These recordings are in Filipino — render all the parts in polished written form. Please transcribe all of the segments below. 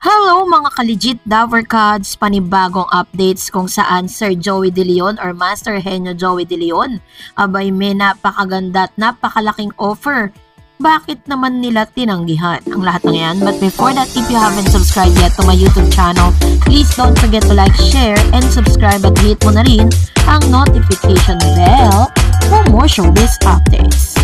Hello mga ka-legit Davercads, panibagong updates kung saan Sir Joey De Leon or Master Henyo Joey De Leon abay may napakaganda at napakalaking offer. Bakit naman nila tinanggihan ang lahat ng yan? But before that, if you haven't subscribed yet to my YouTube channel, please don't forget to like, share, and subscribe at hit mo na rin ang notification bell for more showbiz updates.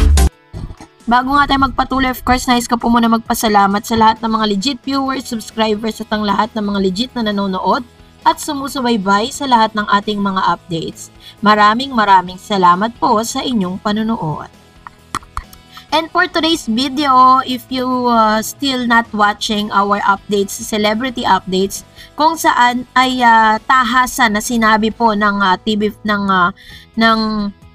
Bago nga tayo magpatuloy, of course, nais ko po muna magpasalamat sa lahat ng mga legit viewers, subscribers at ang lahat ng mga legit na nanonood at sumusubaybay sa lahat ng ating mga updates. Maraming salamat po sa inyong panonood. And for today's video, if you still not watching our updates, celebrity updates, kung saan ay tahasan na sinabi po ng TV ng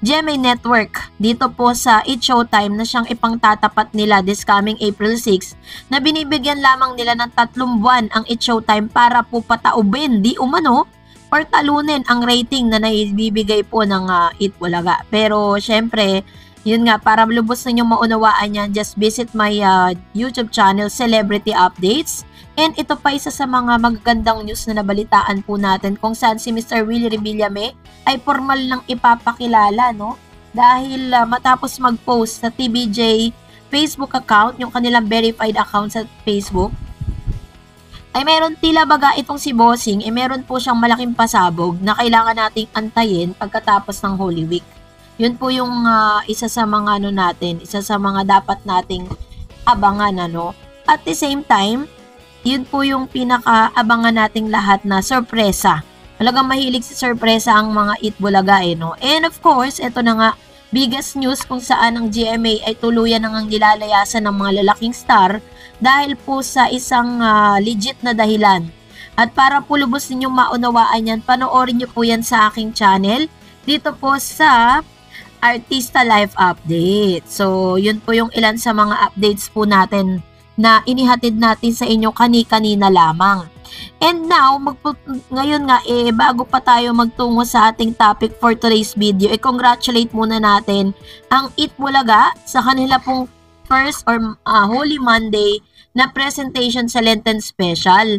GMA Network dito po sa It's Showtime na siyang ipangtatapat nila this coming April 6 na binibigyan lamang nila ng 3 buwan ang It's Showtime para po pataubin di umano or talunin ang rating na naibibigay po ng It Bulaga. Pero syempre, yun nga, para lubos na nyo maunawaan yan, just visit my YouTube channel, Celebrity Updates. And ito pa isa sa mga magagandang news na nabalitaan po natin kung saan si Mr. Willie Revillame ay formal nang ipapakilala, no? Dahil matapos mag-post sa TBJ Facebook account, yung kanilang verified account sa Facebook, ay meron tila baga itong si Bossing, meron po siyang malaking pasabog na kailangan nating antayin pagkatapos ng Holy Week. Yun po yung isa sa mga isa sa mga dapat nating abangan, ano. At the same time, yun po yung pinaka-abangan nating lahat na sorpresa. Talagang mahilig sa sorpresa ang mga It Bulaga, no. And of course, ito na nga, biggest news kung saan ang GMA ay tuluyan nang nilalayasan ng mga lalaking star dahil po sa isang legit na dahilan. At para po lubos ninyong maunawaan yan, panoorin nyo po yan sa aking channel dito po sa Artista Life Update. So, yun po yung ilan sa mga updates po natin na inihatid natin sa inyo kani-kanina lamang. And now, ngayon nga, bago pa tayo magtungo sa ating topic for today's video, congratulate muna natin ang It Bulaga sa kanila pong first or Holy Monday na presentation sa Lenten Special.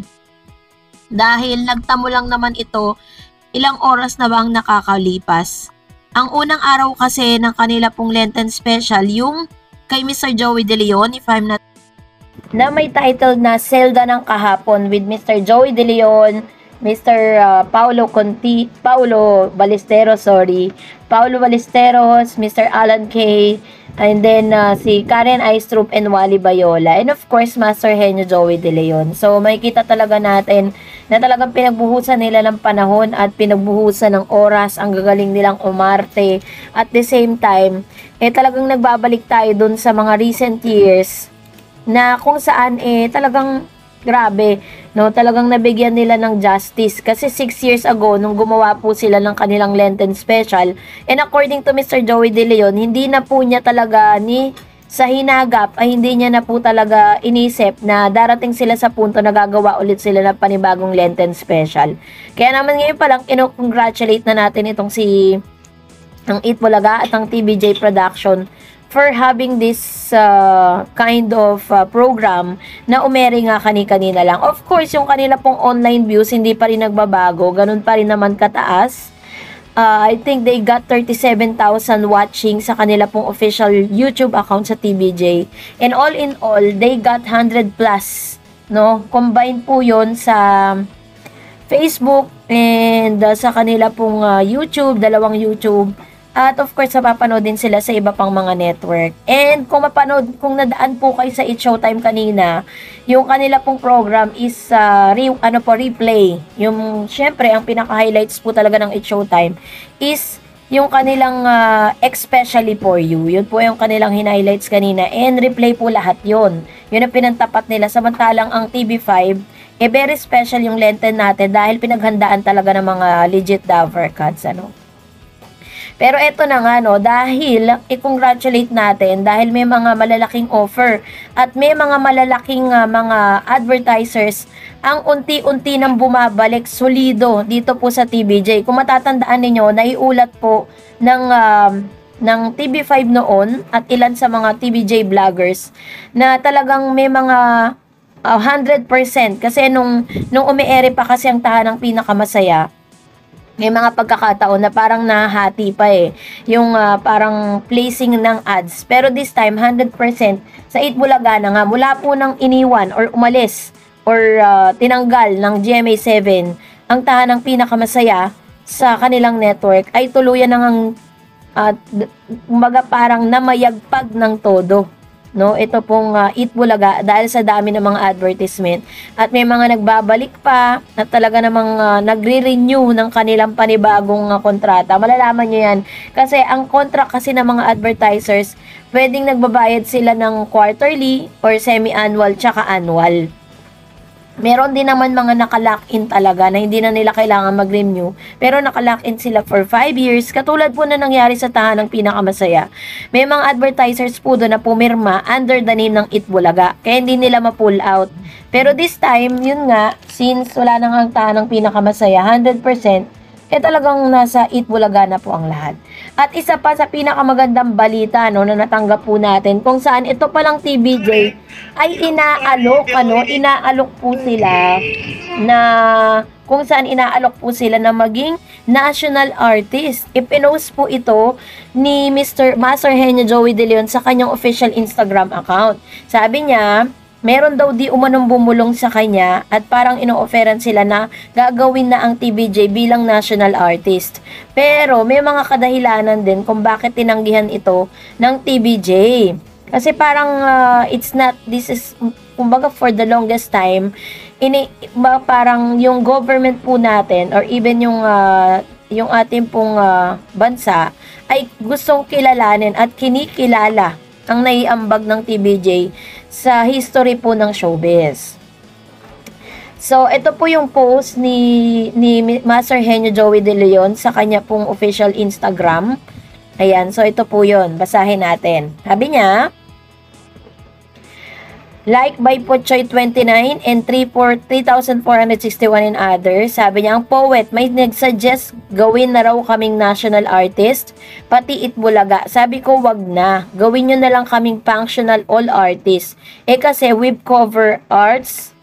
Dahil nagtamo lang naman ito, ilang oras na ba ang nakakalipas? Ang unang araw kasi ng kanila pong Lenten Special, yung kay Mr. Joey De Leon, if I'm not na may title na Zelda ng Kahapon with Mr. Joey De Leon, Mr. Paulo Ballesteros, Mr. Alan Kay, and then si Karen Aistrup and Wally Bayola, and of course Master Henyo Joey De Leon. So makikita talaga natin na talagang pinagbuhusan nila ng panahon at pinagbuhusan ng oras, ang gagaling nilang umarte. At the same time, talagang nagbabalik tayo dun sa mga recent years na kung saan talagang grabe, no? Talagang nabigyan nila ng justice kasi 6 years ago nung gumawa po sila ng kanilang Lenten Special, and according to Mr. Joey De Leon, hindi na po niya talaga sa hinagap ay hindi niya na po talaga inisip na darating sila sa punto na gagawa ulit sila ng panibagong Lenten Special. Kaya naman ngayon pa lang congratulate na natin itong ang It Bulaga at ang TBJ Production for having this kind of program na umere nga kanina lang. Of course, yung kanila pong online views hindi pa rin nagbabago, ganun pa rin naman kataas. I think they got 37,000 watching sa kanila pong official YouTube account sa TBJ. And all in all, they got 100 plus, no? Combined po yon sa Facebook and sa kanila pong YouTube, dalawang YouTube. At of course, mapapanood din sila sa iba pang mga network. And kung nadaan po kayo sa It's Showtime kanina, yung kanila pong program is replay. Yung syempre ang pinaka-highlights po talaga ng It's Showtime is yung kanilang especially for you. Yun po yung kanilang highlights kanina, and replay po lahat yun. Yun ang pinantapat nila. Samantalang ang TV5, very special yung Lenten natin dahil pinaghandaan talaga ng mga legit Davercads, ano. Pero eto na nga, no, dahil i-congratulate natin dahil may mga malalaking offer at may mga malalaking mga advertisers ang unti-unti nang bumabalik solido dito po sa TBJ. Kung matatandaan ninyo, naiulat po ng TV5 noon at ilan sa mga TBJ vloggers na talagang may mga 100% kasi nung umiere pa kasi ang Tahanang Pinakamasaya, may mga pagkakataon na parang nahati pa yung parang placing ng ads. Pero this time, 100% sa Itbulaga na nga, mula po nang iniwan or umalis or tinanggal ng GMA7 ang Tahanang Pinakamasaya sa kanilang network, ay tuluyan nang kumbaga parang namayagpag ng todo. No, ito pong Itbulaga dahil sa dami ng mga advertisement at may mga nagbabalik pa at talaga namang nagre-renew ng kanilang panibagong kontrata. Malalaman nyo yan kasi ang contract kasi ng mga advertisers, pwedeng nagbabayad sila ng quarterly or semi-annual tsaka annual. Meron din naman mga naka-lock-in talaga na hindi na nila kailangan mag-renew. Pero naka-lock-in sila for 5 years. Katulad po na nangyari sa Tahanang Pinakamasaya. May mga advertisers po doon na pumirma under the name ng Itbulaga. Kaya hindi nila ma-pull out. Pero this time, yun nga, since wala nang ang Tahanang Pinakamasaya, 100%, talagang nasa Itbulaga na po ang lahat. At isa pa sa pinakamagandang balita na natanggap po natin kung saan ito palang TVJ ay inaalok po sila na kung saan inaalok po sila na maging national artist. Ipinost po ito ni Mr. Master Henyo Joey De Leon sa kanyang official Instagram account. Sabi niya, meron daw di umanong bumulong sa kanya at parang ino-offeran sila na gagawin na ang TVJ bilang national artist. Pero may mga kadahilanan din kung bakit tinanggihan ito ng TVJ. Kasi parang this is, kumbaga for the longest time, parang yung government po natin or even yung ating pong bansa ay gustong kilalanin at kinikilala ang naiambag ng TVJ sa history po ng showbiz. So, ito po yung post ni Master Henyo Joey De Leon sa kanya pong official Instagram. Ayan, so ito po yun. Basahin natin. Sabi niya, like by Pochoy29 and 3,461 in others. Sabi niya, ang poet may nagsuggest gawin na raw kaming national artist, pati Itbulaga. Sabi ko, wag na. Gawin nyo na lang kaming functional all artist. Kasi we've cover arts,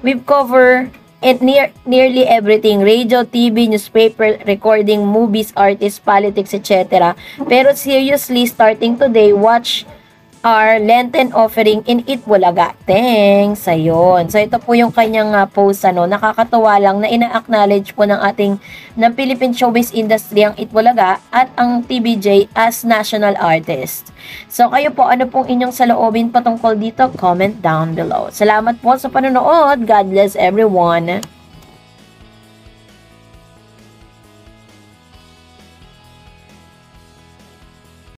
we've cover and nearly everything. Radio, TV, newspaper, recording, movies, artists, politics, etc. Pero seriously, starting today, watch our Lenten offering in Itbulaga. Thanks. Ayun. So, ito po yung kanyang post. Nakakatawa lang na ina-acknowledge po ng Philippine showbiz industry ang Itbulaga at ang TVJ as national artist. So, kayo po, ano pong inyong saloobin patungkol dito? Comment down below. Salamat po sa panonood. God bless everyone.